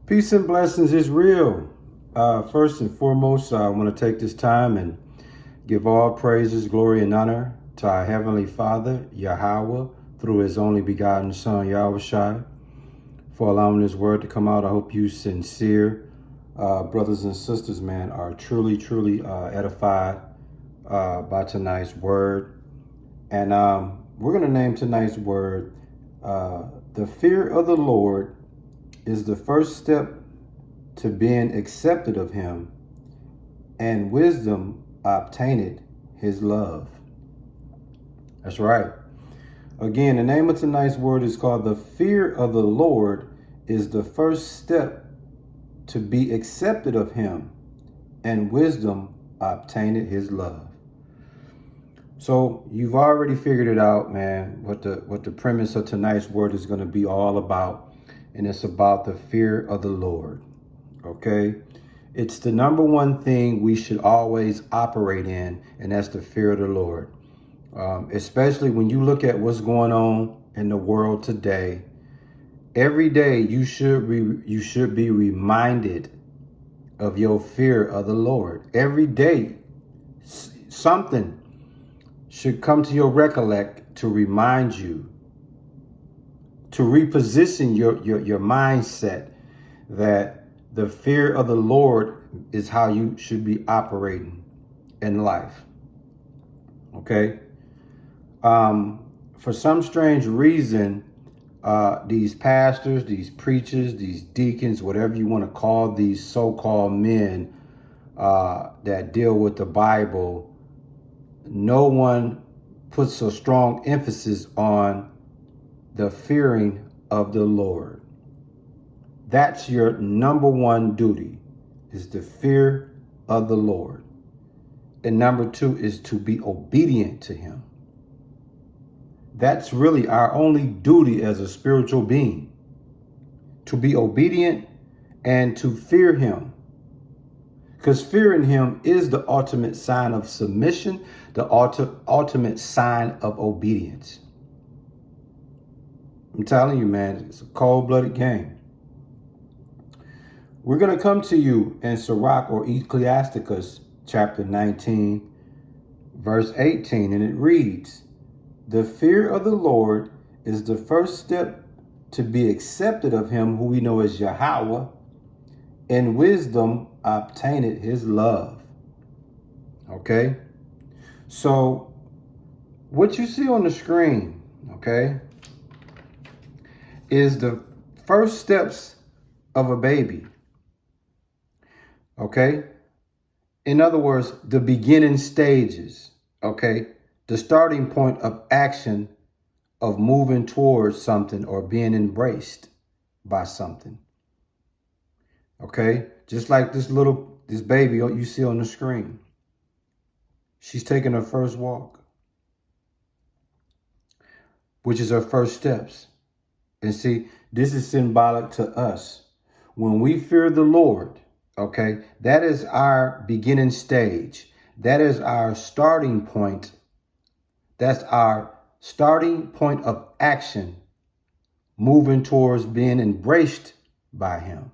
Peace and blessings is real. First and foremost, I want to take this time and give all praises, glory, and honor to our Heavenly Father, Yahweh, through His only begotten Son, Yahushua, for allowing His word to come out. I hope you sincere brothers and sisters, man, are truly edified by tonight's word. And we're going to name tonight's word, the fear of the Lord is the first step to being accepted of Him, and wisdom obtained His love. That's right. Again, the name of tonight's word is called the fear of the Lord is the first step to be accepted of Him, and wisdom obtained His love. So you've already figured it out, man, what the premise of tonight's word is going to be all about. And it's about the fear of the Lord. Okay? It's the number one thing we should always operate in, and that's the fear of the Lord. Especially when you look at what's going on in the world today. Every day you should be reminded of your fear of the Lord. Every day something should come to your recollect to remind you, to reposition your mindset that the fear of the Lord is how you should be operating in life. Okay? For some strange reason, these pastors, these preachers, these deacons, whatever you want to call these so-called men that deal with the Bible, no one puts a strong emphasis on the fearing of the Lord. That's your number one duty, is the fear of the Lord. And number two is to be obedient to Him. That's really our only duty as a spiritual being, to be obedient and to fear Him. Because fearing Him is the ultimate sign of submission, the ultimate sign of obedience. I'm telling you, man, it's a cold-blooded game. We're going to come to you in Sirach or Ecclesiasticus chapter 19, verse 18, and it reads, "The fear of the Lord is the first step to be accepted of Him who we know as Yahweh, and wisdom obtained His love." Okay? So, what you see on the screen, okay, is the first steps of a baby. Okay? In other words, the beginning stages. Okay? The starting point of action of moving towards something or being embraced by something. Okay? Just like this baby you see on the screen. She's taking her first walk, which is her first steps. And see, this is symbolic to us. When we fear the Lord, okay, that is our beginning stage. That is our starting point. That's our starting point of action, moving towards being embraced by Him.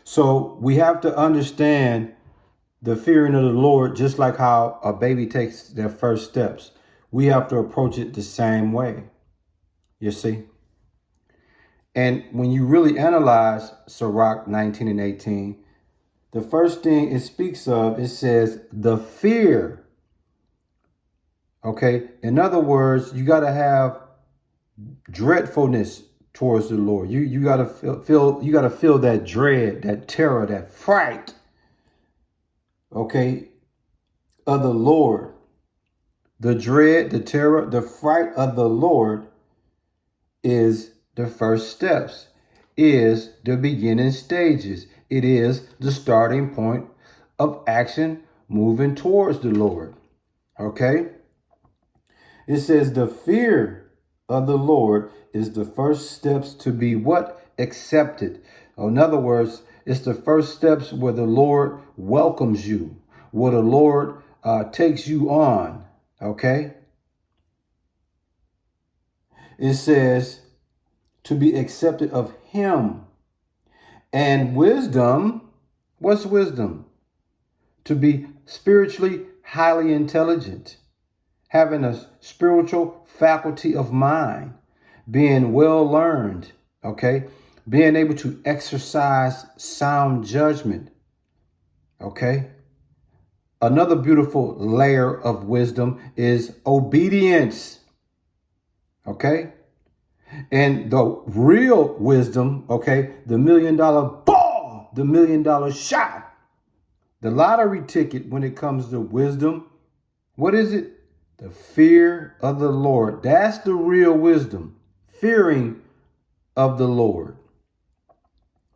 So we have to understand the fearing of the Lord, just like how a baby takes their first steps. We have to approach it the same way. You see? And when you really analyze Sirach 19 and 18, the first thing it speaks of, it says the fear. Okay? In other words, you got to have dreadfulness towards the Lord. You got to feel that dread, that terror, that fright. Okay? Of the Lord. The dread, the terror, the fright of the Lord is the first steps, is the beginning stages. It is the starting point of action moving towards the Lord. Okay? It says the fear of the Lord is the first steps to be what? Accepted. In other words, it's the first steps where the Lord welcomes you, where the Lord takes you on. Okay? It says to be accepted of him. And wisdom, what's wisdom? To be spiritually highly intelligent, having a spiritual faculty of mind, being well learned, okay? Being able to exercise sound judgment, okay? Another beautiful layer of wisdom is obedience, okay? And the real wisdom, okay, the $1 million ball, the $1 million shot, the lottery ticket when it comes to wisdom, what is it? The fear of the Lord. That's the real wisdom, fearing of the Lord.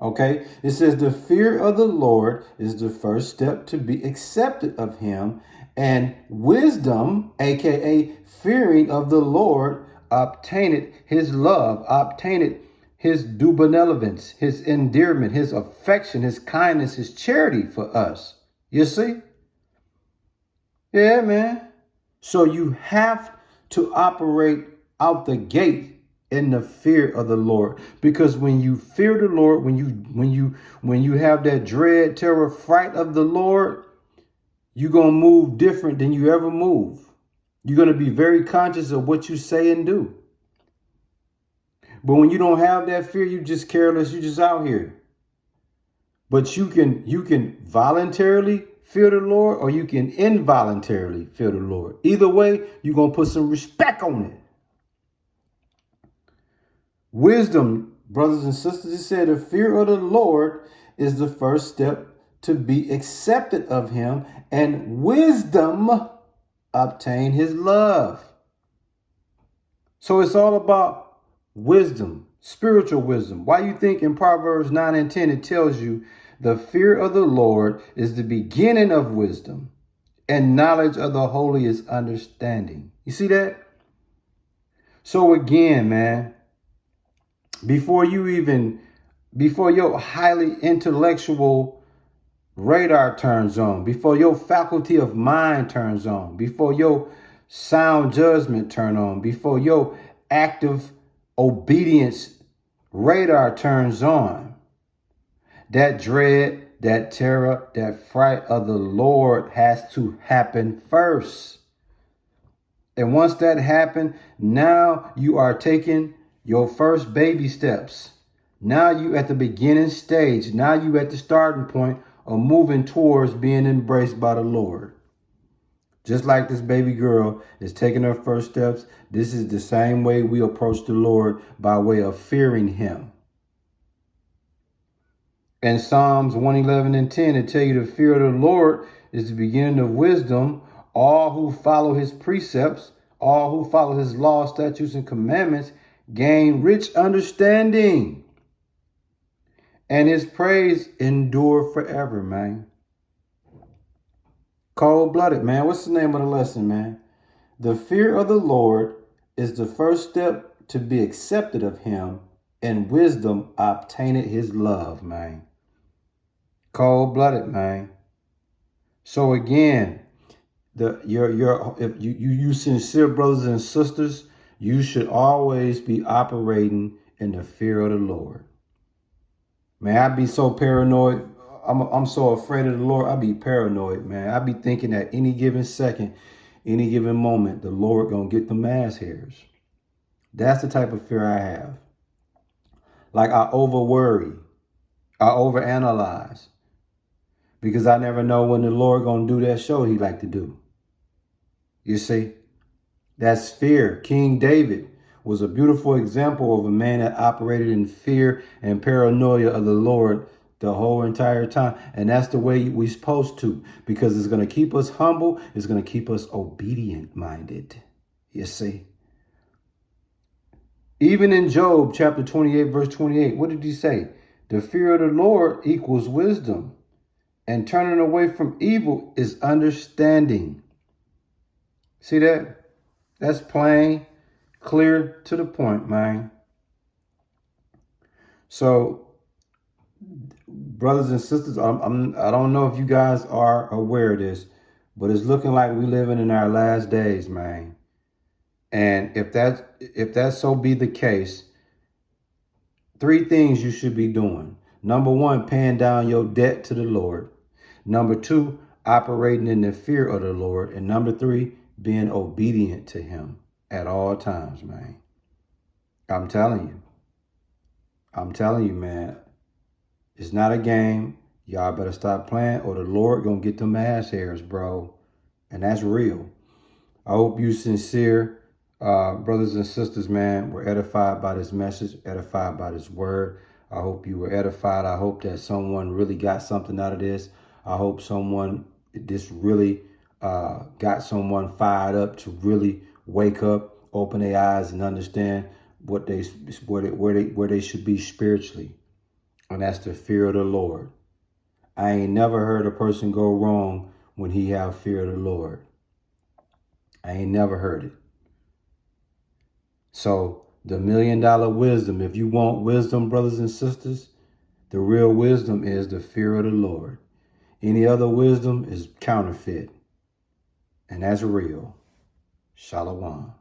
Okay, it says the fear of the Lord is the first step to be accepted of him, and wisdom, aka fearing of the Lord, obtained his love, obtained his due benevolence, his endearment, his affection, his kindness, his charity for us. You see? Yeah, man. So you have to operate out the gate in the fear of the Lord, because when you fear the Lord, when you have that dread, terror, fright of the Lord, you're gonna move different than you ever move. You're gonna be very conscious of what you say and do. But when you don't have that fear, you just careless. You just out here. But you can voluntarily fear the Lord, or you can involuntarily fear the Lord. Either way, you're gonna put some respect on it. Wisdom, brothers and sisters, it said the fear of the Lord is the first step to be accepted of him, and wisdom obtain his love. So it's all about wisdom, spiritual wisdom. Why you think in Proverbs 9 and 10, it tells you the fear of the Lord is the beginning of wisdom, and knowledge of the holy is understanding. You see that? So again, man, before your highly intellectual radar turns on, before your faculty of mind turns on, before your sound judgment turn on, before your active obedience radar turns on, that dread, that terror, that fright of the Lord has to happen first. And once that happened, now you are taking your first baby steps. Now you at the beginning stage. Now you at the starting point of moving towards being embraced by the Lord. Just like this baby girl is taking her first steps, this is the same way we approach the Lord, by way of fearing him. In Psalms 111 and 10, it tell you the fear of the Lord is the beginning of wisdom. All who follow his precepts, all who follow his laws, statutes, and commandments gain rich understanding, and his praise endure forever, man. Cold-blooded, man. What's the name of the lesson, man? The fear of the Lord is the first step to be accepted of him, and wisdom obtained his love, man. Cold-blooded, man. So again, if you sincere brothers and sisters, you should always be operating in the fear of the Lord. Man, I be so paranoid. I'm so afraid of the Lord. I be paranoid, man. I be thinking that any given second, any given moment, the Lord gonna get them ass hairs. That's the type of fear I have. Like, I over worry, I over analyze, because I never know when the Lord gonna do that show he like to do. You see? That's fear. King David was a beautiful example of a man that operated in fear and paranoia of the Lord the whole entire time. And that's the way we're supposed to, because it's going to keep us humble. It's going to keep us obedient minded. You see? Even in Job chapter 28, verse 28, what did he say? The fear of the Lord equals wisdom, and turning away from evil is understanding. See that? That's plain, clear, to the point, man. So, brothers and sisters, I don't know if you guys are aware of this, but it's looking like we living in our last days, man. And if that so be the case, 3 things you should be doing. Number 1, paying down your debt to the Lord. Number 2, operating in the fear of the Lord. And number 3, being obedient to him at all times, man. I'm telling you, man, it's not a game. Y'all better stop playing or the Lord gonna get them ass hairs, bro. And that's real. I hope you sincere brothers and sisters, man, were edified by this message, edified by this word. I hope you were edified. I hope that someone really got something out of this. I hope this really got someone fired up to really wake up, open their eyes, and understand where they should be spiritually. And that's the fear of the Lord. I ain't never heard a person go wrong when he have fear of the Lord. I ain't never heard it. So the $1 million wisdom, if you want wisdom, brothers and sisters, the real wisdom is the fear of the Lord. Any other wisdom is counterfeit. And that's real. Shalom.